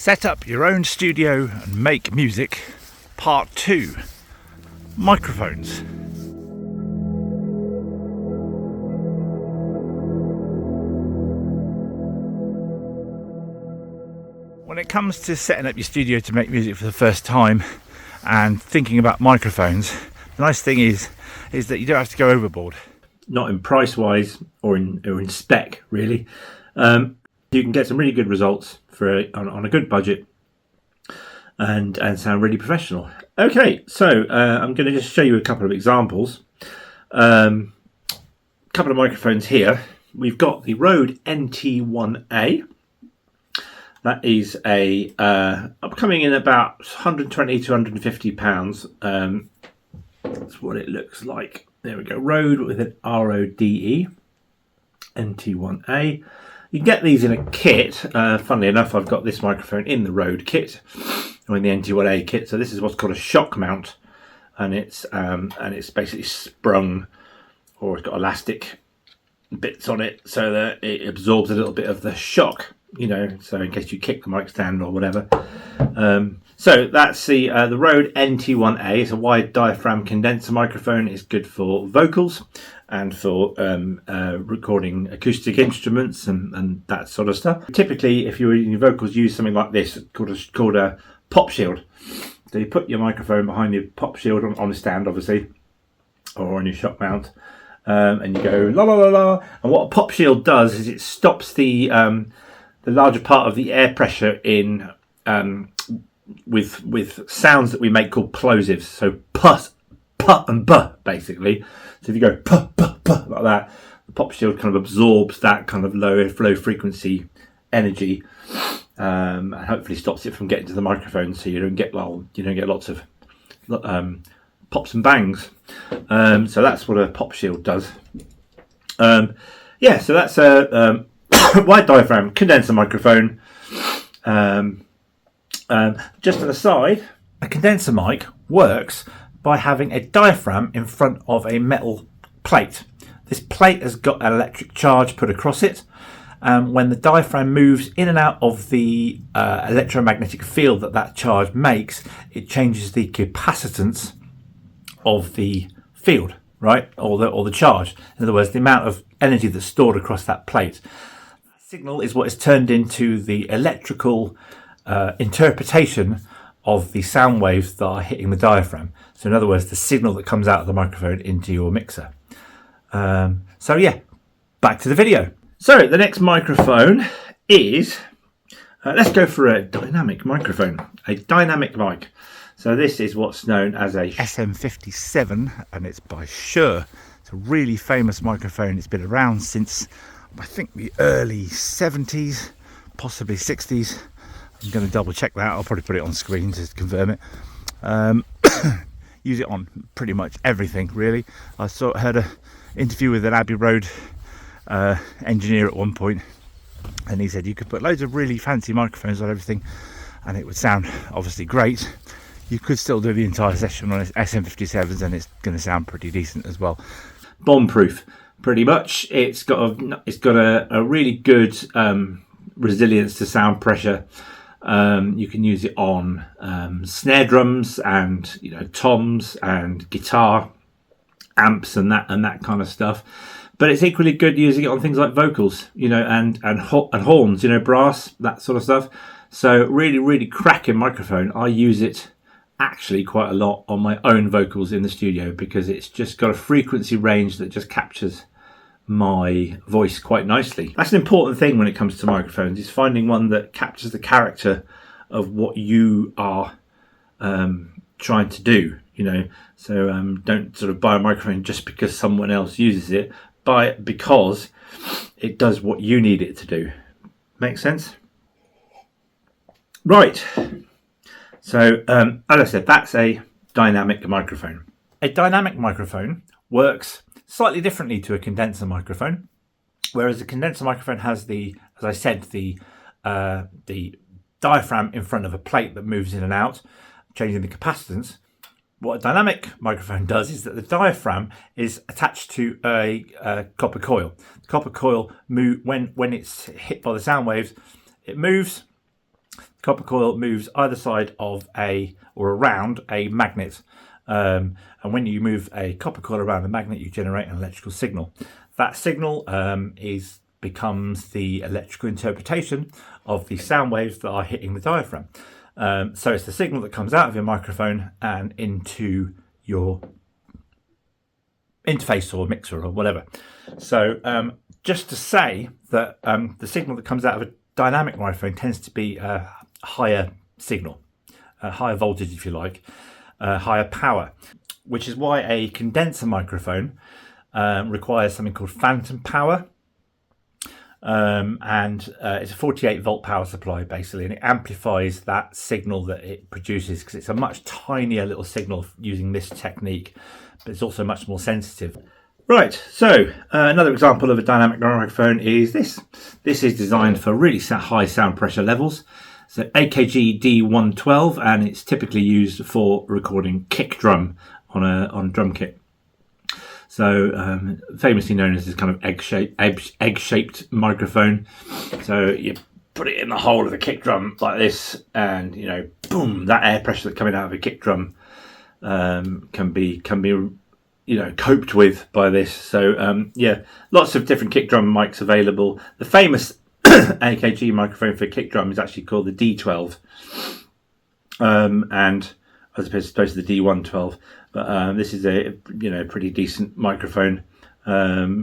Set up your own studio and make music, part 2, microphones. When it comes to setting up your studio to make music for the first time and thinking about microphones, the nice thing is that you don't have to go overboard. Not in price wise or in spec really. You can get some really good results on a good budget and sound really professional. Okay, so I'm going to just show you a couple of examples. Couple of microphones here. We've got the Rode NT1A. That is coming in about 120 to 150 pounds. That's what it looks like. There we go. Rode with an RODE NT1A. You can get these in a kit. Funnily enough, I've got this microphone in the Rode kit, or in the NT1A kit. So this is what's called a shock mount, and it's basically sprung, or it's got elastic bits on it so that it absorbs a little bit of the shock. So in case you kick the mic stand or whatever. So that's the Rode NT1A. It's a wide diaphragm condenser microphone. It's good for vocals and for recording acoustic instruments and that sort of stuff. Typically, if you're using vocals, use something like this called a pop shield. So you put your microphone behind your pop shield on a stand, obviously, or on your shock mount, and you go la la la la. And what a pop shield does is it stops the larger part of the air pressure in with sounds that we make called plosives. So put and buh, basically. So if you go puh like that, the pop shield kind of absorbs that kind of low frequency energy, and hopefully stops it from getting to the microphone, so you don't get lots of pops and bangs. So that's what a pop shield does. So that's a wide diaphragm condenser microphone. Just an aside, a condenser mic works by having a diaphragm in front of a metal plate. This plate has got an electric charge put across it. When the diaphragm moves in and out of the electromagnetic field that charge makes, it changes the capacitance of the field, right? Or the charge. In other words, the amount of energy that's stored across that plate. Signal is what is turned into the electrical interpretation of the sound waves that are hitting the diaphragm. So in other words, the signal that comes out of the microphone into your mixer. Back to the video. So the next microphone is, let's go for a dynamic microphone, a dynamic mic. So this is what's known as a SM57, and it's by Shure. It's a really famous microphone. It's been around since, I think, the early 70s, possibly 60s. I'm going to double check that. I'll probably put it on screen to confirm it. Use it on pretty much everything, really. I heard an interview with an Abbey Road engineer at one point, and he said you could put loads of really fancy microphones on everything and it would sound obviously great. You could still do the entire session on SM57s and it's going to sound pretty decent as well. Bomb-proof, pretty much. It's got a really good resilience to sound pressure. You can use it on snare drums and toms and guitar amps and that kind of stuff. But it's equally good using it on things like vocals, and horns, brass, that sort of stuff. So really, really cracking microphone. I use it actually quite a lot on my own vocals in the studio because it's just got a frequency range that just captures my voice quite nicely. That's an important thing when it comes to microphones, is finding one that captures the character of what you are trying to do, So don't sort of buy a microphone just because someone else uses it. Buy it because it does what you need it to do. Make sense? Right. So as I said, that's a dynamic microphone. A dynamic microphone works slightly differently to a condenser microphone, whereas a condenser microphone has the diaphragm in front of a plate that moves in and out, changing the capacitance. What a dynamic microphone does is that the diaphragm is attached to a copper coil. The copper coil when it's hit by the sound waves, it moves. Copper coil moves either side of or around a magnet. And when you move a copper coil around a magnet, you generate an electrical signal. That signal becomes the electrical interpretation of the sound waves that are hitting the diaphragm. So it's the signal that comes out of your microphone and into your interface or mixer or whatever. So just to say that the signal that comes out of a dynamic microphone tends to be a higher signal, a higher voltage if you like, higher power, which is why a condenser microphone requires something called phantom power. And it's a 48 volt power supply basically, and it amplifies that signal that it produces because it's a much tinier little signal using this technique, but it's also much more sensitive. Right, so another example of a dynamic microphone is this. This is designed for really high sound pressure levels. So AKG D112, and it's typically used for recording kick drum on a drum kit. So famously known as this kind of egg-shaped microphone. So you put it in the hole of the kick drum like this, and boom, that air pressure that's coming out of a kick drum can be coped with by this. So lots of different kick drum mics available. The famous AKG microphone for kick drum is actually called the D12, and as opposed to the D112. But this is a pretty decent microphone,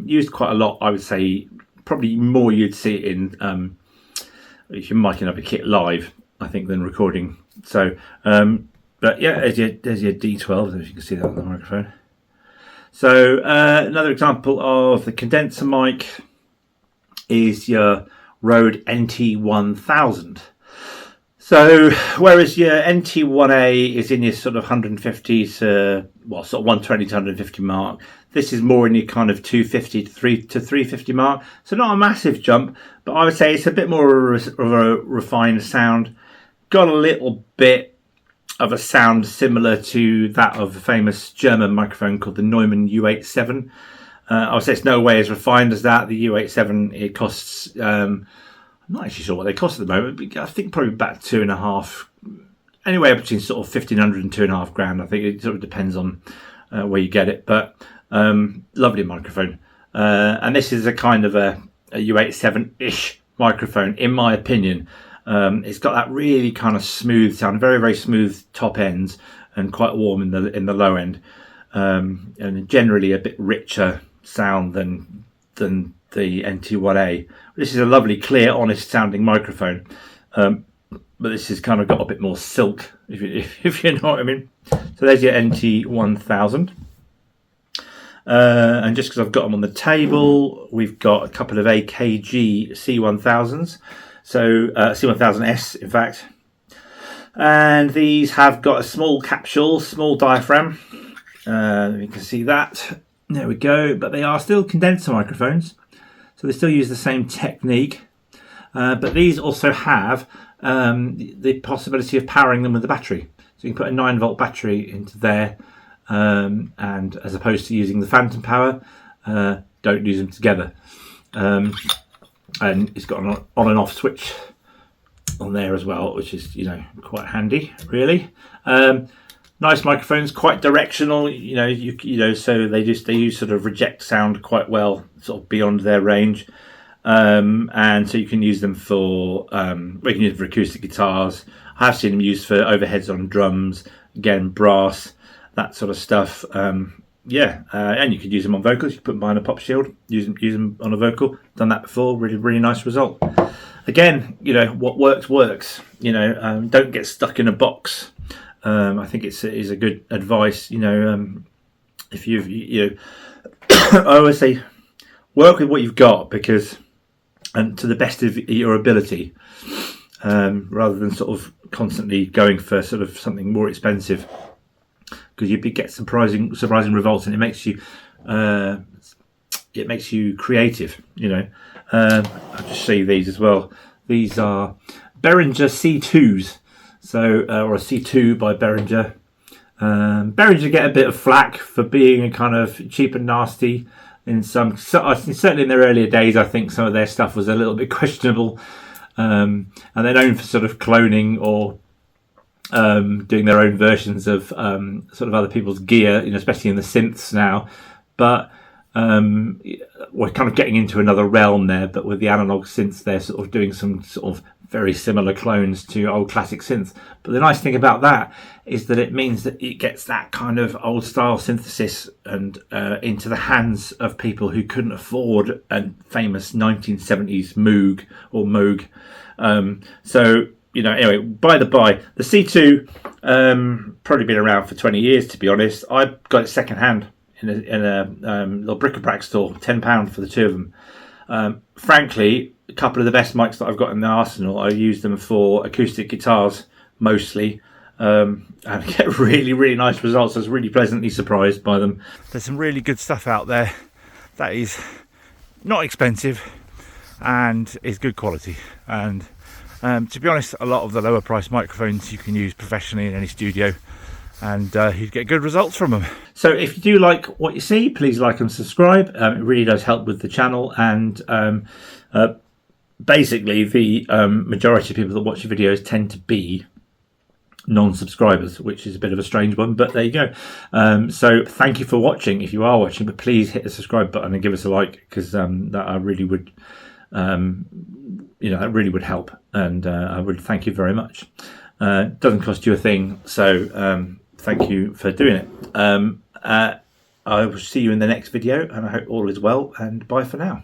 used quite a lot. I would say probably more you'd see it in if you're miking up a kit live, I think, than recording. So but yeah, there's your D12, if you can see that on the microphone. So another example of the condenser mic is your Rode NT1000. So whereas your NT1A is in your sort of 150 to sort of 120 to 150 mark, this is more in your kind of 250 to 350 mark. So not a massive jump, but I would say it's a bit more of a refined sound. Got a little bit of a sound similar to that of a famous German microphone called the Neumann U87. I would say it's no way as refined as that. The U87, it costs, I'm not actually sure what they cost at the moment, but I think probably about $2.5, anywhere between sort of $1,500 and $2.5 I think it sort of depends on where you get it, but lovely microphone. And this is a kind of a U87-ish microphone, in my opinion. It's got that really kind of smooth sound, very, very smooth top ends, and quite warm in the low end, and generally a bit richer sound than the NT1A. This is a lovely, clear, honest sounding microphone, but this has kind of got a bit more silk, if you know what I mean. So there's your NT1000. And just because I've got them on the table, we've got a couple of AKG C1000s. So C1000S, in fact. And these have got a small capsule, small diaphragm. You can see that. There we go. But they are still condenser microphones. So they still use the same technique. But these also have the possibility of powering them with a battery. So you can put a 9-volt battery into there. And as opposed to using the phantom power, don't use them together. And it's got an on and off switch on there as well, which is quite handy, really. Nice microphones, quite directional, so they use sort of reject sound quite well, sort of beyond their range. And so you can use them for we can use them for acoustic guitars. I have seen them used for overheads on drums, again brass, that sort of stuff. And you could use them on vocals. You can put them behind a pop shield, use them on a vocal. Done that before. Really, really nice result. Again, what works. Don't get stuck in a box. I think is a good advice. If you've I always say work with what you've got, and to the best of your ability, rather than sort of constantly going for sort of something more expensive, because you get surprising results, and it makes you creative. I'll just show you these as well. These are Behringer C2s, or a C2 by Behringer. Behringer get a bit of flack for being a kind of cheap and nasty. Certainly in their earlier days, I think some of their stuff was a little bit questionable. and they're known for sort of cloning or doing their own versions of sort of other people's gear, especially in the synths now. But we're kind of getting into another realm there. But with the analog synths, they're sort of doing some sort of very similar clones to old classic synths. But the nice thing about that is that it means that it gets that kind of old style synthesis and into the hands of people who couldn't afford a famous 1970s Moog or Moog. So anyway, by the by, the C2 probably been around for 20 years, to be honest. I got it second hand in a little bric-a-brac store, £10 for the two of them. Frankly, a couple of the best mics that I've got in the arsenal, I use them for acoustic guitars mostly, and get really, really nice results. I was really pleasantly surprised by them. There's some really good stuff out there that is not expensive and is good quality. And to be honest, a lot of the lower price microphones you can use professionally in any studio, and you'd get good results from them. So if you do like what you see, please like and subscribe. It really does help with the channel, and basically the majority of people that watch your videos tend to be non-subscribers, which is a bit of a strange one, but there you go. So thank you for watching if you are watching, but please hit the subscribe button and give us a like, because that I really would that really would help, and I would thank you very much. It doesn't cost you a thing, so thank you for doing it. I will see you in the next video, and I hope all is well, and bye for now.